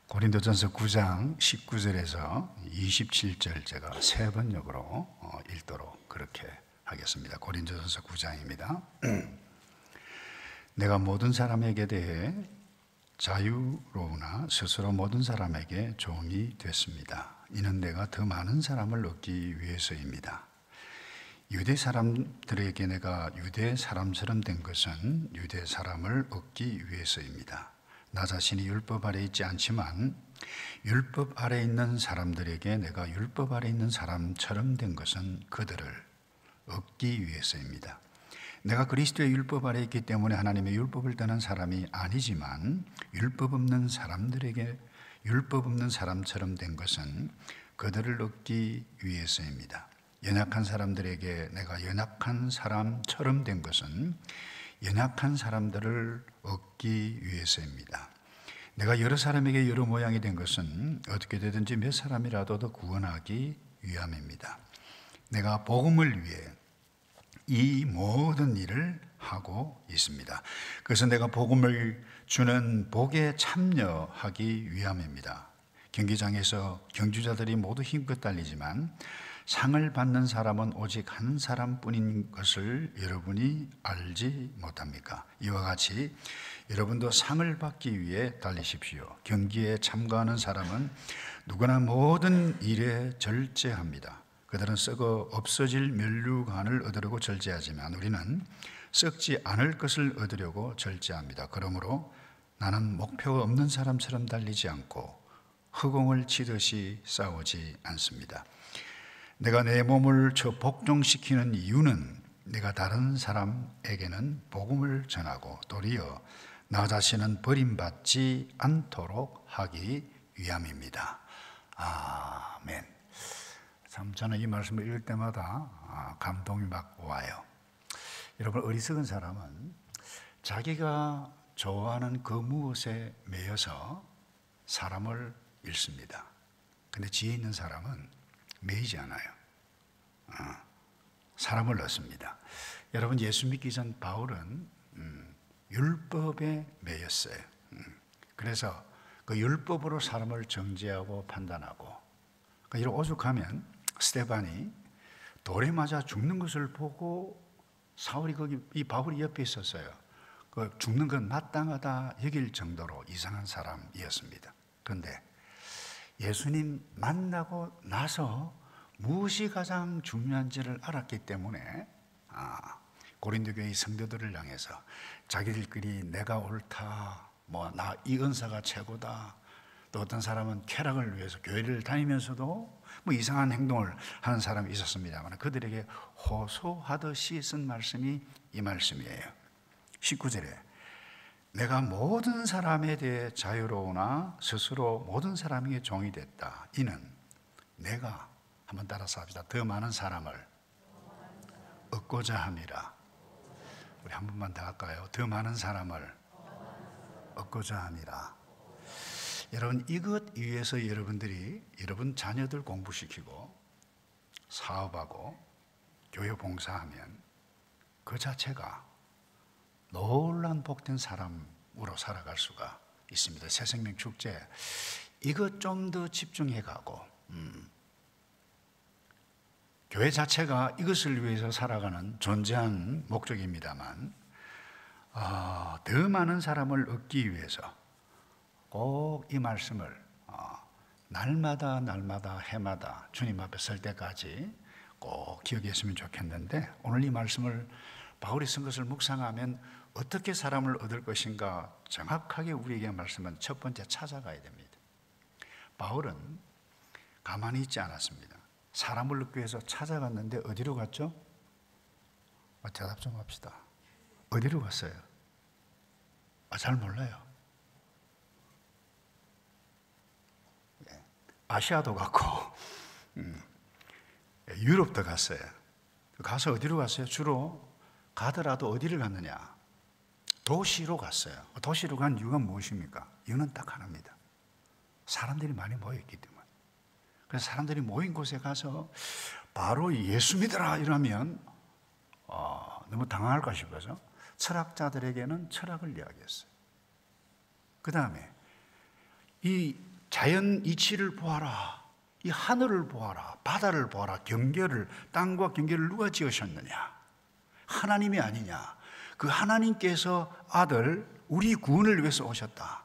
고린도전서 9장 19절에서 27절 제가 세 번역으로 읽도록 그렇게 하겠습니다. 고린도전서 9장입니다. 내가 모든 사람에게 대해 자유로우나 스스로 모든 사람에게 종이 됐습니다. 이는 내가 더 많은 사람을 얻기 위해서입니다. 유대 사람들에게 내가 유대 사람처럼 된 것은 유대 사람을 얻기 위해서입니다. 나 자신이 율법 아래 있지 않지만 율법 아래 있는 사람들에게 내가 율법 아래 있는 사람처럼 된 것은 그들을 얻기 위해서입니다. 내가 그리스도의 율법 아래 있기 때문에 하나님의 율법을 떠난 사람이 아니지만 율법 없는 사람들에게 율법 없는 사람처럼 된 것은 그들을 얻기 위해서입니다. 연약한 사람들에게 내가 연약한 사람처럼 된 것은 연약한 사람들을 얻기 위해서입니다. 내가 여러 사람에게 여러 모양이 된 것은 어떻게 되든지 몇 사람이라도 더 구원하기 위함입니다. 내가 복음을 위해 이 모든 일을 하고 있습니다. 그래서 내가 복음을 주는 복에 참여하기 위함입니다. 경기장에서 경주자들이 모두 힘껏 달리지만 상을 받는 사람은 오직 한 사람뿐인 것을 여러분이 알지 못합니까? 이와 같이 여러분도 상을 받기 위해 달리십시오. 경기에 참가하는 사람은 누구나 모든 일에 절제합니다. 그들은 썩어 없어질 면류관을 얻으려고 절제하지만 우리는 썩지 않을 것을 얻으려고 절제합니다. 그러므로 나는 목표가 없는 사람처럼 달리지 않고 허공을 치듯이 싸우지 않습니다. 내가 내 몸을 복종시키는 이유는 내가 다른 사람에게는 복음을 전하고 도리어 나 자신은 버림받지 않도록 하기 위함입니다. 아멘. 참 저는 이 말씀을 읽을 때마다 감동이 막 와요. 여러분, 어리석은 사람은 자기가 좋아하는 그 무엇에 매여서 사람을 잃습니다. 근데 지혜 있는 사람은 매이지 않아요. 사람을 얻습니다. 여러분, 예수 믿기 전 바울은 율법에 매였어요. 그래서 그 율법으로 사람을 정죄하고 판단하고, 그러니까 이렇게 오죽하면 스데반이 돌에 맞아 죽는 것을 보고 사울이 이 바울이 옆에 있었어요. 그 죽는 건 마땅하다 여길 정도로 이상한 사람이었습니다. 그런데 예수님 만나고 나서 무엇이 가장 중요한지를 알았기 때문에 고린도 교회 성도들을 향해서 자기들끼리 내가 옳다, 나 이 은사가 최고다, 또 어떤 사람은 쾌락을 위해서 교회를 다니면서도 이상한 행동을 하는 사람이 있었습니다만 그들에게 호소하듯이 쓴 말씀이 이 말씀이에요. 19절에 내가 모든 사람에 대해 자유로우나 스스로 모든 사람에게 종이 됐다. 이는 내가, 한번 따라서 합시다. 더 많은 사람을 얻고자 함이라. 우리 한 번만 더 할까요? 더 많은 사람을 얻고자 함이라. 여러분, 이것 위해서 여러분들이 여러분 자녀들 공부시키고 사업하고 교회 봉사하면 그 자체가 놀란 복된 사람으로 살아갈 수가 있습니다. 새생명 축제 이것 좀 더 집중해 가고 교회 자체가 이것을 위해서 살아가는 존재한 목적입니다만 더 많은 사람을 얻기 위해서 꼭 이 말씀을 날마다 해마다 주님 앞에 설 때까지 꼭 기억했으면 좋겠는데, 오늘 이 말씀을 바울이 쓴 것을 묵상하면 어떻게 사람을 얻을 것인가 정확하게 우리에게 말씀은 첫 번째 찾아가야 됩니다. 바울은 가만히 있지 않았습니다. 사람을 얻기 위해서 찾아갔는데 어디로 갔죠? 대답 좀 합시다. 어디로 갔어요? 잘 몰라요. 아시아도 갔고 유럽도 갔어요. 가서 어디로 갔어요? 주로 가더라도 어디를 갔느냐? 도시로 갔어요. 도시로 간 이유가 무엇입니까? 이유는 딱 하나입니다. 사람들이 많이 모여있기 때문에. 그래서 사람들이 모인 곳에 가서 바로 예수 믿어라 이러면 너무 당황할까 싶어서 철학자들에게는 철학을 이야기했어요. 그 다음에 이 자연 이치를 보아라. 이 하늘을 보아라. 바다를 보아라. 경계를, 땅과 경계를 누가 지으셨느냐? 하나님이 아니냐? 그 하나님께서 아들, 우리 구원을 위해서 오셨다.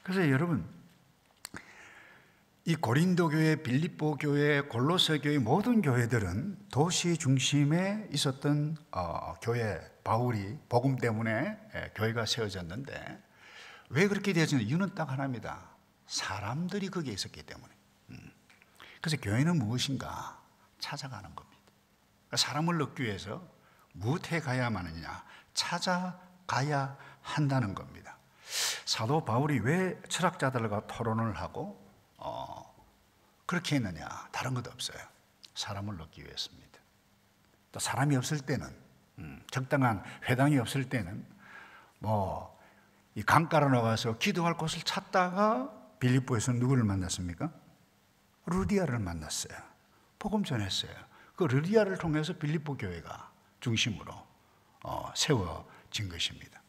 그래서 여러분, 이 고린도 교회, 빌립보 교회, 골로새 교회 모든 교회들은 도시 중심에 있었던 교회, 바울이 복음 때문에 교회가 세워졌는데 왜 그렇게 되었는지 이유는 딱 하나입니다. 사람들이 거기에 있었기 때문에. 그래서 교회는 무엇인가 찾아가는 겁니다. 그러니까 사람을 얻기 위해서 무엇에 가야만 하느냐? 찾아가야 한다는 겁니다. 사도 바울이 왜 철학자들과 토론을 하고 그렇게 했느냐? 다른 것도 없어요. 사람을 얻기 위해서입니다. 또 사람이 없을 때는, 적당한 회당이 없을 때는 이 강가로 나가서 기도할 곳을 찾다가 빌립보에서 누구를 만났습니까? 루디아를 만났어요. 복음 전했어요. 그 루디아를 통해서 빌립보 교회가 중심으로 세워진 것입니다.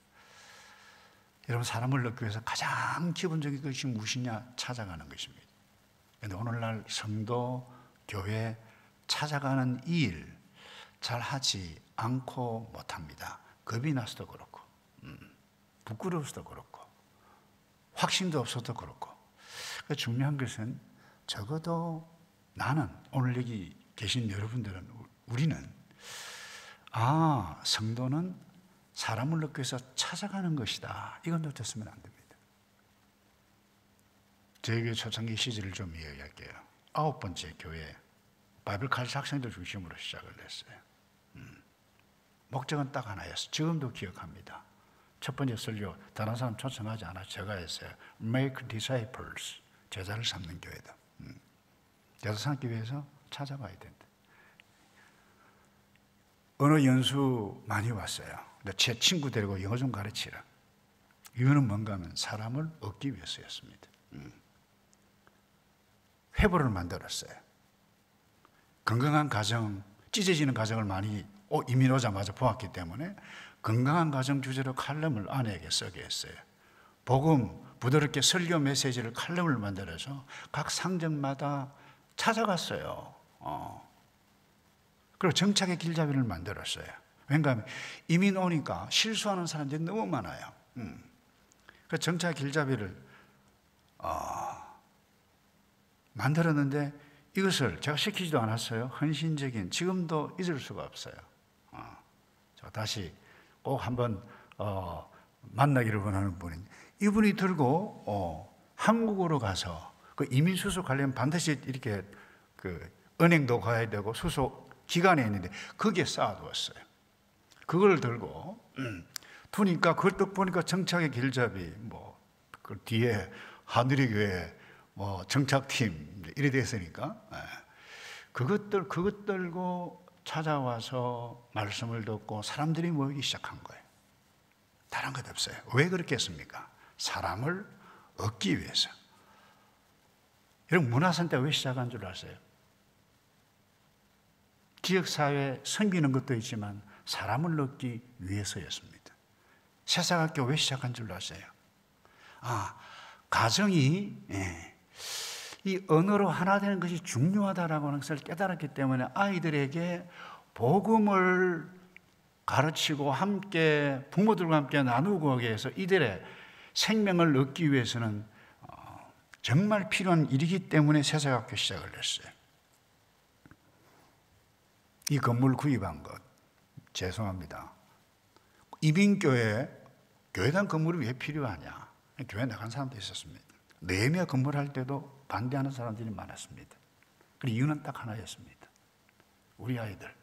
여러분, 사람을 얻기 위해서 가장 기본적인 것이 무엇이냐? 찾아가는 것입니다. 그런데 오늘날 성도, 교회 찾아가는 일 잘 하지 않고 못합니다. 겁이 나서도 그렇고, 부끄러워서도 그렇고, 확신도 없어도 그렇고. 중요한 것은 적어도 나는, 오늘 여기 계신 여러분들은, 우리는 성도는 사람을 얻기 위해서 찾아가는 것이다. 이건 놓쳤으면 안 됩니다. 저희 교회 초창기 시절을 좀 이야기할게요. 9번째 교회, 바이블 칼치 학생들 중심으로 시작을 했어요. 목적은 딱 하나였어요. 지금도 기억합니다. 첫 번째 설교, 다른 사람 초청하지 않아 제가 했어요. Make disciples, 제자를 삼는 교회다. 제자 삼기 위해서 찾아가야 된다. 언어 연수 많이 왔어요. 근데 제 친구 데리고 영어 좀 가르치라. 이유는 뭔가 하면 사람을 얻기 위해서였습니다. 회보를 만들었어요. 건강한 가정, 찢어지는 가정을 많이 이민 오자마자 보았기 때문에 건강한 가정 주제로 칼럼을 아내에게 쓰게 했어요. 복음, 부드럽게 설교 메시지를 칼럼을 만들어서 각 상점마다 찾아갔어요. 그리고 정착의 길잡이를 만들었어요. 왜냐하면 이민 오니까 실수하는 사람들이 너무 많아요. 그 정착의 길잡이를 만들었는데 이것을 제가 시키지도 않았어요. 헌신적인, 지금도 잊을 수가 없어요. 제가 다시 꼭 한번 만나기를 원하는 분이, 이분이 들고 한국으로 가서 그 이민 수속 관련 반드시 이렇게 그 은행도 가야 되고 수속 기관에 있는데 거기에 쌓아두었어요. 그걸 들고 두니까 그걸 딱 보니까 정착의 길잡이, 그 뒤에 하늘의 교회, 정착팀 이래 됐으니까 그것 들고 찾아와서 말씀을 듣고 사람들이 모이기 시작한 거예요. 다른 것 없어요. 왜 그렇게 했습니까? 사람을 얻기 위해서. 여러분, 문화센터 왜 시작한 줄 아세요? 지역사회 섬기는 것도 있지만 사람을 얻기 위해서였습니다. 새사학교 왜 시작한 줄 아세요? 가정이 이 언어로 하나 되는 것이 중요하다라고 하는 것을 깨달았기 때문에 아이들에게 복음을 가르치고 함께 부모들과 함께 나누고 하기 위해서 이들의 생명을 얻기 위해서는 정말 필요한 일이기 때문에 새사학교 시작을 했어요. 이 건물 구입한 것 죄송합니다. 이민교회 교회당 건물이 왜 필요하냐? 교회 나간 사람도 있었습니다. 네메 건물할 때도 반대하는 사람들이 많았습니다. 그 이유는 딱 하나였습니다. 우리 아이들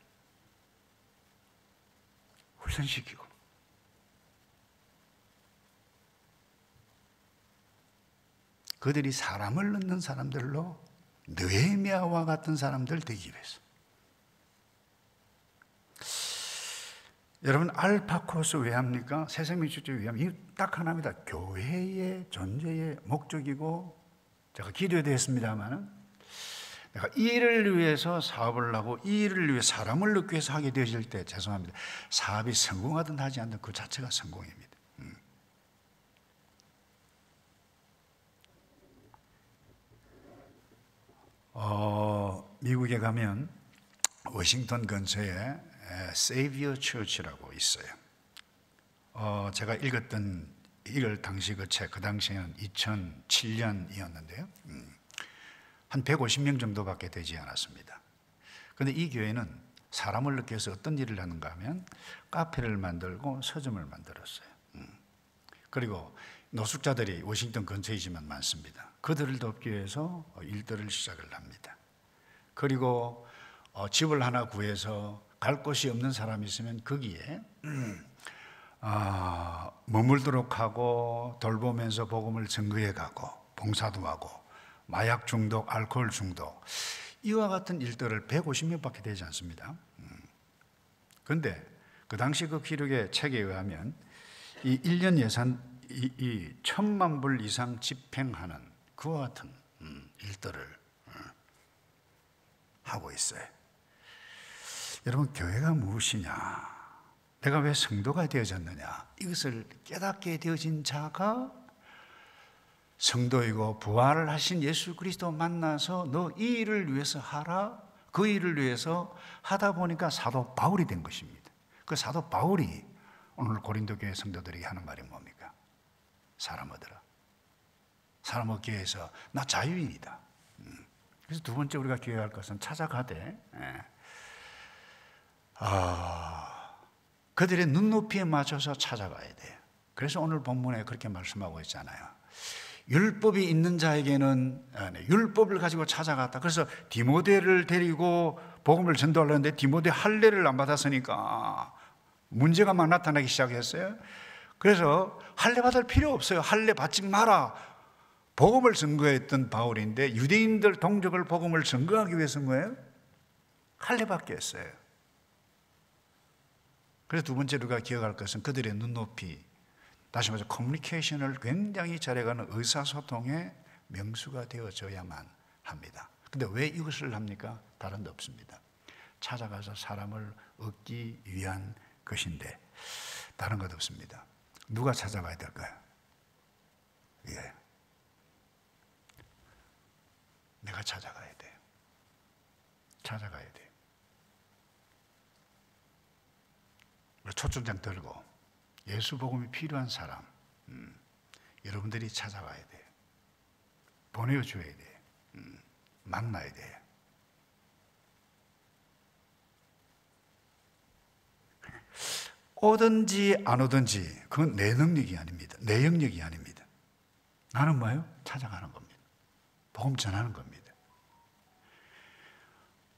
훈련시키고 그들이 사람을 넣는 사람들로 느헤미야와 같은 사람들 되기 위해서. 여러분, 알파 코스 왜 합니까? 새생명 축제 왜 합니까? 이게 딱 하나입니다. 교회의 존재의 목적이고, 제가 기도해도 했습니다만은 내가 이 일을 위해서 사업을 하고 이 일을 위해 사람을 넣기 위해서 하게 되어질 때 죄송합니다. 사업이 성공하든 하지 않든 그 자체가 성공입니다. 미국에 가면 워싱턴 근처에 세이비어 처치라고 있어요. 제가 읽을 당시 그 책, 그 당시에는 2007년이었는데요. 한 150명 정도밖에 되지 않았습니다. 그런데 이 교회는 사람을 느껴서 어떤 일을 하는가 하면 카페를 만들고 서점을 만들었어요. 그리고 노숙자들이 워싱턴 근처이지만 많습니다. 그들을 돕기 위해서 일들을 시작을 합니다. 그리고 집을 하나 구해서 갈 곳이 없는 사람이 있으면 거기에 머물도록 하고 돌보면서 복음을 증거해 가고 봉사도 하고 마약 중독, 알코올 중독 이와 같은 일들을 150명밖에 되지 않습니다. 그런데 그 당시 그 기록의 책에 의하면 이 1년 예산 1,000만 불 이상 집행하는 그와 같은 일들을 하고 있어요. 여러분, 교회가 무엇이냐? 내가 왜 성도가 되어졌느냐? 이것을 깨닫게 되어진 자가 성도이고 부활을 하신 예수 그리스도 만나서 너 이 일을 위해서 하라. 그 일을 위해서 하다 보니까 사도 바울이 된 것입니다. 그 사도 바울이 오늘 고린도 교회 성도들에게 하는 말이 뭡니까? 사람 얻으라. 사람 얻기 위해서 나 자유인이다. 그래서 두 번째 우리가 기억할 것은 찾아가되 그들의 눈높이에 맞춰서 찾아가야 돼요. 그래서 오늘 본문에 그렇게 말씀하고 있잖아요. 율법이 있는 자에게는 율법을 가지고 찾아갔다. 그래서 디모데를 데리고 복음을 전도하려는데 디모데 할례를 안 받았으니까 문제가 막 나타나기 시작했어요. 그래서 할례 받을 필요 없어요. 할례 받지 마라. 복음을 증거했던 바울인데 유대인들 동족을 복음을 증거하기 위해서 온 거예요. 할례 받게 했어요. 그래서 두 번째로 우리가 기억할 것은 그들의 눈높이, 다시 말해서 커뮤니케이션을 굉장히 잘해가는 의사소통의 명수가 되어져야만 합니다. 그런데 왜 이것을 합니까? 다른 데 없습니다. 찾아가서 사람을 얻기 위한 것인데 다른 것 없습니다. 누가 찾아가야 될까요? 내가 찾아가야 돼요. 찾아가야 돼요. 초청장 들고 예수 복음이 필요한 사람 여러분들이 찾아가야 돼요. 보내줘야 돼요. 만나야 돼요. 오든지 안 오든지 그건 내 능력이 아닙니다. 내 영역이 아닙니다. 나는 뭐예요? 찾아가는 겁니다. 복음 전하는 겁니다.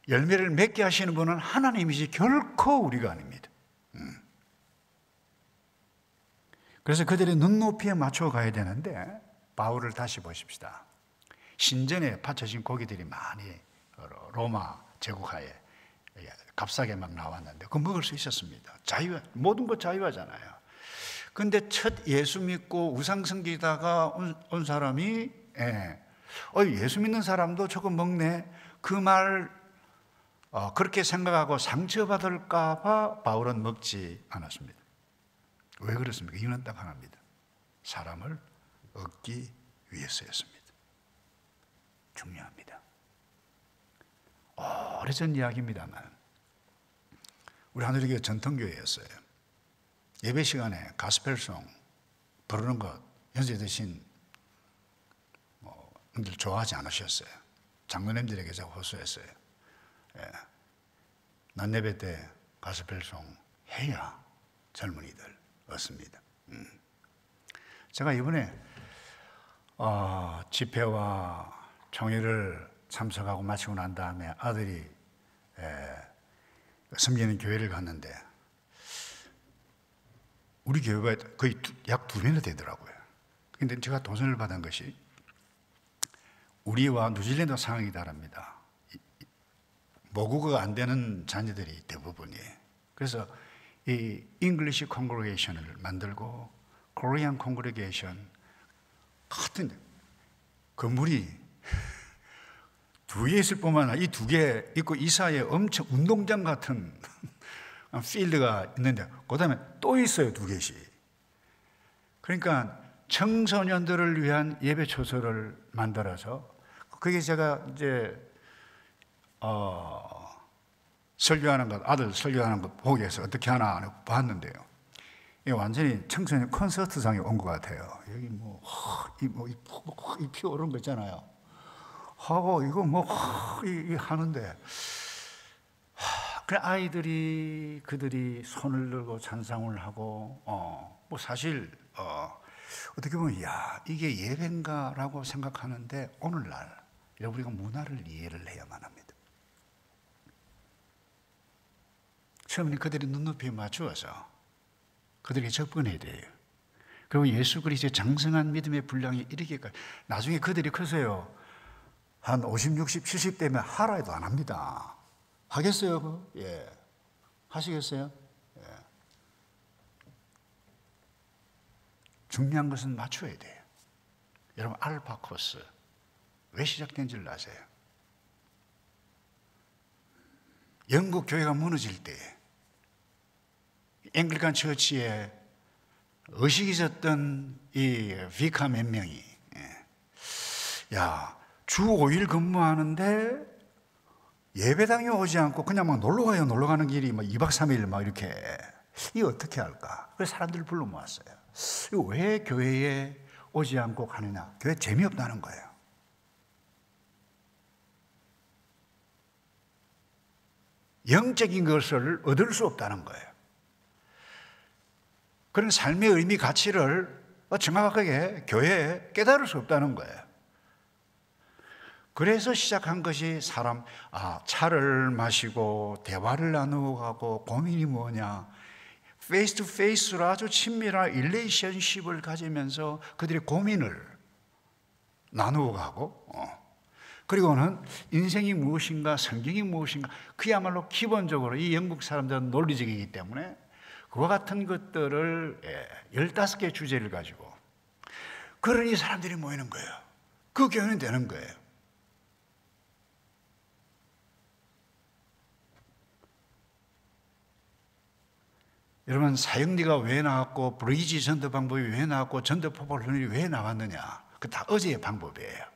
열매를 맺게 하시는 분은 하나님이지 결코 우리가 아닙니다. 그래서 그들의 눈높이에 맞춰 가야 되는데 바울을 다시 보십시다. 신전에 바쳐진 고기들이 많이 로마 제국하에 값싸게 막 나왔는데 그거 먹을 수 있었습니다. 자유, 모든 것 자유하잖아요. 그런데 첫 예수 믿고 우상 섬기다가 온 사람이 예수 믿는 사람도 저거 먹네. 그 말 그렇게 생각하고 상처받을까 봐 바울은 먹지 않았습니다. 왜 그렇습니까? 이유는 딱 하나입니다. 사람을 얻기 위해서였습니다. 중요합니다. 오래전 이야기입니다만 우리 하늘교회 전통교회였어요. 예배 시간에 가스펠송 부르는 것 연세 드신 분들 좋아하지 않으셨어요. 장로님들에게 제가 호소했어요. 낮 예배 때 가스펠송 해야 젊은이들 얻습니다. 제가 이번에 집회와 총회를 참석하고 마치고 난 다음에 아들이 섬기는 교회를 갔는데 우리 교회가 거의 약 2배나 되더라고요. 그런데 제가 도전을 받은 것이 우리와 뉴질랜드 상황이 다릅니다. 모국어가 안 되는 자녀들이 대부분이에요. 그래서 이 잉글리시 콩그레게이션을 만들고 코리안 콩그레게이션 같은 건물이 2개 있을 뿐만 아니라 이 2개 있고 이 사이에 엄청 운동장 같은 필드가 있는데 그 다음에 또 있어요. 2개씩. 그러니까 청소년들을 위한 예배 초소를 만들어서 그게 제가 이제 설교하는 것, 아들 설교하는 것 보기 위해서 어떻게 하나 봤는데요. 이게 완전히 청소년 콘서트장에 온 것 같아요. 여기 이 피 오른 거 있잖아요. 하고 이거 하는데, 그래 아이들이 그들이 손을 들고 찬송을 하고, 사실 어떻게 보면 이게 예배인가라고 생각하는데, 오늘날 우리가 문화를 이해를 해야만 합니다. 처음에는 그들이 눈높이에 맞추어서 그들에게 접근해야 돼요. 그리고 예수 그리스도의 장성한 믿음의 분량이 이르기까지. 나중에 그들이 커서요, 한 50, 60, 70 되면 하라 해도 안 합니다. 하겠어요? 예. 하시겠어요? 예. 중요한 것은 맞춰야 돼요. 여러분, 알파 코스 왜 시작된지를 아세요? 영국 교회가 무너질 때 앵글리칸 처치에 의식이 있었던 이 비카 몇 명이, 주 5일 근무하는데 예배당에 오지 않고 그냥 막 놀러 가는 길이 2박 3일 이렇게, 이거 어떻게 할까? 그래서 사람들을 불러 모았어요. 이거 왜 교회에 오지 않고 가느냐? 교회 재미없다는 거예요. 영적인 것을 얻을 수 없다는 거예요. 그런 삶의 의미, 가치를 정확하게 교회에 깨달을 수 없다는 거예요. 그래서 시작한 것이 차를 마시고 대화를 나누고 가고, 고민이 뭐냐, 페이스 투 페이스로 아주 친밀한 릴레이션십을 가지면서 그들의 고민을 나누고 가고, 그리고는 인생이 무엇인가, 성경이 무엇인가, 그야말로 기본적으로 이 영국 사람들은 논리적이기 때문에 그와 같은 것들을 15개 주제를 가지고, 그러니 사람들이 모이는 거예요. 그 교회는 되는 거예요. 여러분, 사형리가 왜 나왔고, 브리지 전도 방법이 왜 나왔고, 전도 포괄 훈련이 왜 나왔느냐? 그 다 어제의 방법이에요.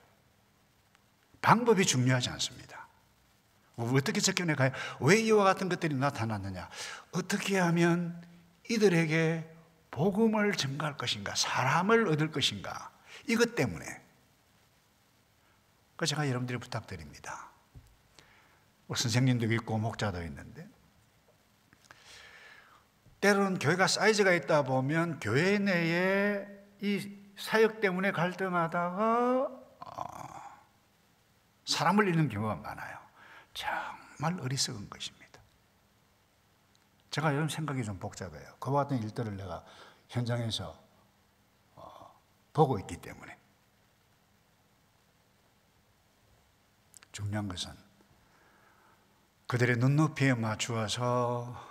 방법이 중요하지 않습니다. 어떻게 접근해 가요? 왜 이와 같은 것들이 나타났느냐? 어떻게 하면 이들에게 복음을 증가할 것인가? 사람을 얻을 것인가? 이것 때문에. 그래서 제가 여러분들이 부탁드립니다. 선생님도 있고 목자도 있는데, 때로는 교회가 사이즈가 있다 보면 교회 내에 이 사역 때문에 갈등하다가 사람을 잃는 경우가 많아요. 정말 어리석은 것입니다. 제가 요즘 생각이 좀 복잡해요. 그와 같은 일들을 내가 현장에서 보고 있기 때문에. 중요한 것은 그들의 눈높이에 맞추어서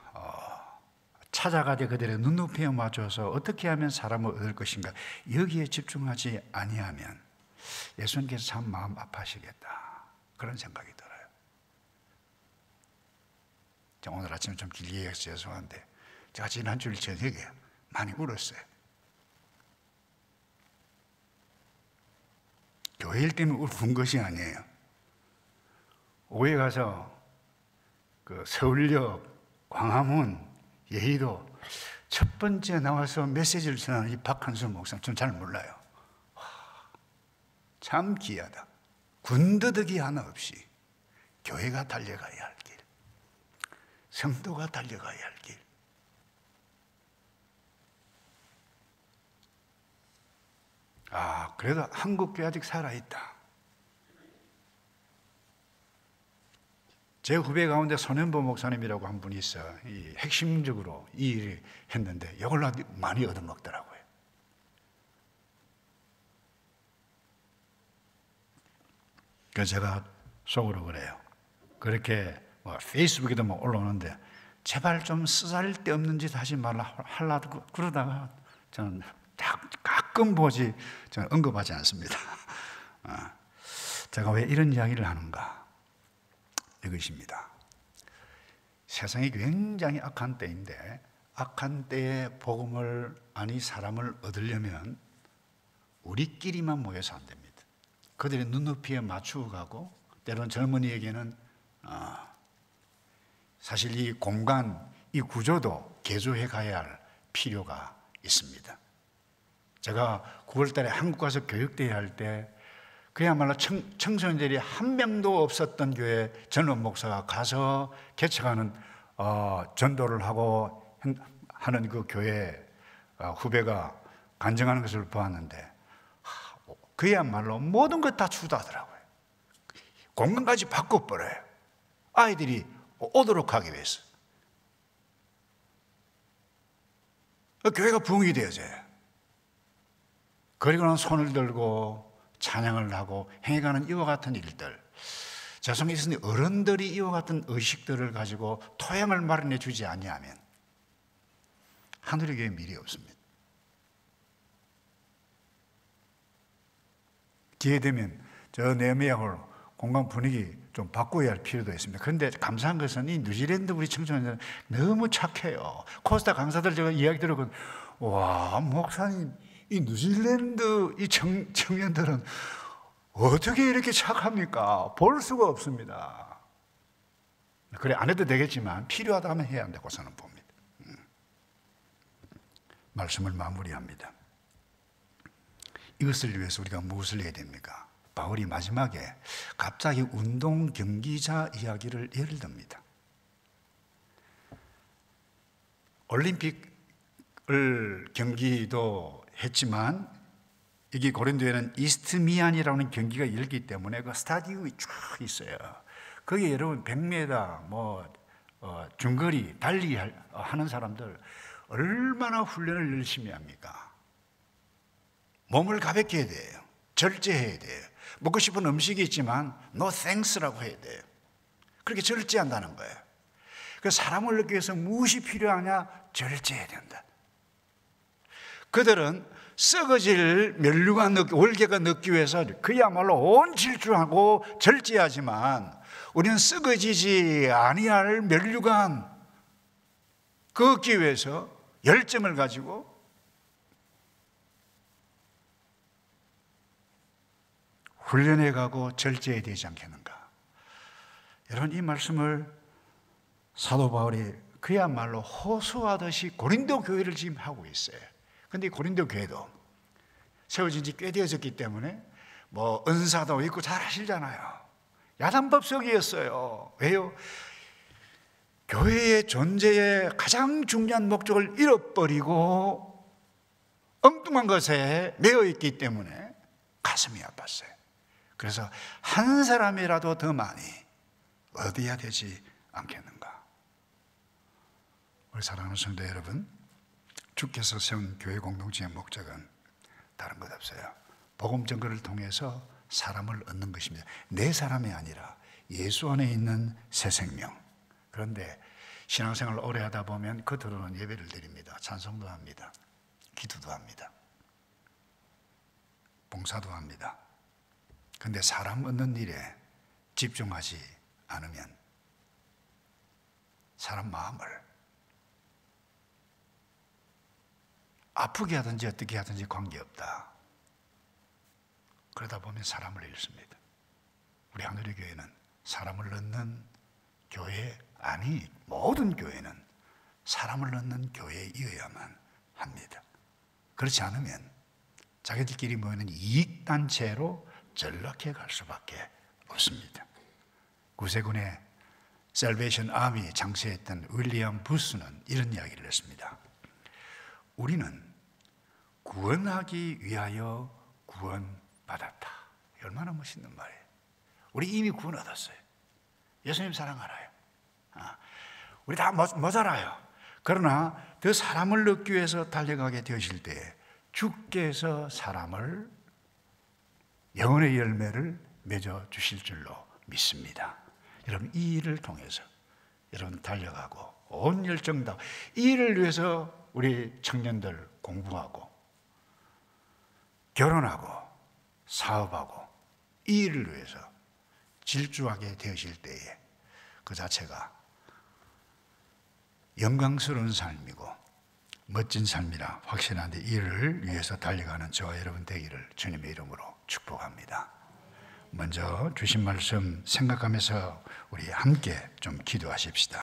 찾아가되 그들의 눈높이에 맞춰서 어떻게 하면 사람을 얻을 것인가, 여기에 집중하지 아니하면 예수님께서 참 마음 아파하시겠다, 그런 생각이 들어요. 오늘 아침에 좀 길게 해서 죄송한데, 제가 지난주일 저녁에 많이 울었어요. 교회 일 때문에 운 것이 아니에요. 오후에 가서 그 서울역, 광화문, 예의도 첫 번째 나와서 메시지를 전하는 이 박한수 목사, 좀 잘 몰라요. 참 귀하다. 군더더기 하나 없이 교회가 달려가야 할 길, 성도가 달려가야 할 길. 그래도 한국교회 아직 살아있다. 제 후배 가운데 손현보 목사님이라고 한 분이 있어. 핵심적으로 이 일을 했는데 이걸로 많이 얻어먹더라고요. 그래서 제가 속으로 그래요. 그렇게 페이스북에도 올라오는데 제발 좀 쓰잘데없는 짓 하지 말라 하려고 그러다가 저는 가끔 보지, 저는 언급하지 않습니다. 제가 왜 이런 이야기를 하는가? 이것입니다. 세상이 굉장히 악한 때인데, 악한 때에 복음을, 사람을 얻으려면 우리끼리만 모여서 안 됩니다. 그들의 눈높이에 맞추고 가고, 때로는 젊은이에게는 사실 이 공간, 이 구조도 개조해 가야 할 필요가 있습니다. 제가 9월 달에 한국 가서 교육대회 할 때 그야말로 청소년들이 한 명도 없었던 교회 전원 목사가 가서 개척하는 전도를 하고 하는 그 교회 후배가 간증하는 것을 보았는데 그야말로 모든 것 다 주도하더라고요. 공간까지 바꿔버려요. 아이들이 오도록 하기 위해서. 교회가 부흥이 되어져요. 그리고는 손을 들고 찬양을 하고 행해가는 이와 같은 일들, 자성에 있으니 어른들이 이와 같은 의식들을 가지고 토양을 마련해 주지 아니하면 하늘의 교회에 미래 없습니다. 기회되면 저 네메야홀 공간 분위기 좀 바꿔야 할 필요도 있습니다. 그런데 감사한 것은 이 뉴질랜드 우리 청소년들은 너무 착해요. 코스타 강사들 제가 이야기 들었거든요. 와, 목사님, 이 뉴질랜드 이 청년들은 어떻게 이렇게 착합니까? 볼 수가 없습니다. 그래, 안 해도 되겠지만 필요하다면 해야 한다고 저는 봅니다. 말씀을 마무리합니다. 이것을 위해서 우리가 무엇을 해야 됩니까? 바울이 마지막에 갑자기 운동 경기자 이야기를 예를 듭니다. 올림픽을 경기도 했지만 여기 고린도에는 이스트미안이라는 경기가 열기 때문에 그 스타디움이 쭉 있어요. 거기에 여러분 100m 중거리 달리기 하는 사람들 얼마나 훈련을 열심히 합니까? 몸을 가볍게 해야 돼요. 절제해야 돼요. 먹고 싶은 음식이 있지만 no thanks라고 해야 돼요. 그렇게 절제한다는 거예요. 그래서 사람을 얻기 위해서 무엇이 필요하냐? 절제해야 된다. 그들은 썩어질 면류관 월계가 넣기 위해서 그야말로 온 질주하고 절제하지만 우리는 썩어지지 아니할 면류관 그 얻기 위해서 열정을 가지고 훈련해 가고 절제해야 되지 않겠는가? 여러분, 이 말씀을 사도 바울이 그야말로 호소하듯이 고린도 교회를 지금 하고 있어요. 그런데 이 고린도 교회도 세워진 지 꽤 되어졌기 때문에 뭐 은사도 있고 잘 하시잖아요. 야단법석이었어요. 왜요? 교회의 존재의 가장 중요한 목적을 잃어버리고 엉뚱한 것에 매여 있기 때문에 가슴이 아팠어요. 그래서 한 사람이라도 더 많이 얻어야 되지 않겠는가? 우리 사랑하는 성도 여러분, 주께서 세운 교회 공동체의 목적은 다른 것 없어요. 복음 전거를 통해서 사람을 얻는 것입니다. 내 사람이 아니라 예수 안에 있는 새 생명. 그런데 신앙생활을 오래 하다 보면 겉으로는 예배를 드립니다. 찬송도 합니다. 기도도 합니다. 봉사도 합니다. 그런데 사람 얻는 일에 집중하지 않으면 사람 마음을 아프게 하든지 어떻게 하든지 관계없다. 그러다 보면 사람을 잃습니다. 우리 하늘의 교회는 사람을 넣는 교회 아니 모든 교회는 사람을 넣는 교회이어야만 합니다. 그렇지 않으면 자기들끼리 모이는 이익단체로 전락해 갈 수밖에 없습니다. 구세군의 셀베이션 아미 장세했던 윌리엄 부스는 이런 이야기를 했습니다. 우리는 구원하기 위하여 구원받았다. 얼마나 멋있는 말이에요. 우리 이미 구원 얻었어요. 예수님 사랑 알아요. 우리 다 모자라요. 그러나 더 사람을 얻기 위해서 달려가게 되실 때 주께서 사람을 영혼의 열매를 맺어 주실 줄로 믿습니다. 여러분, 이 일을 통해서 여러분 달려가고 온 열정 다 이 일을 위해서 우리 청년들 공부하고 결혼하고 사업하고 이 일을 위해서 질주하게 되실 때에 그 자체가 영광스러운 삶이고 멋진 삶이라 확신한데 이를 위해서 달려가는 저와 여러분 되기를 주님의 이름으로 축복합니다. 먼저 주신 말씀 생각하면서 우리 함께 좀 기도하십시다.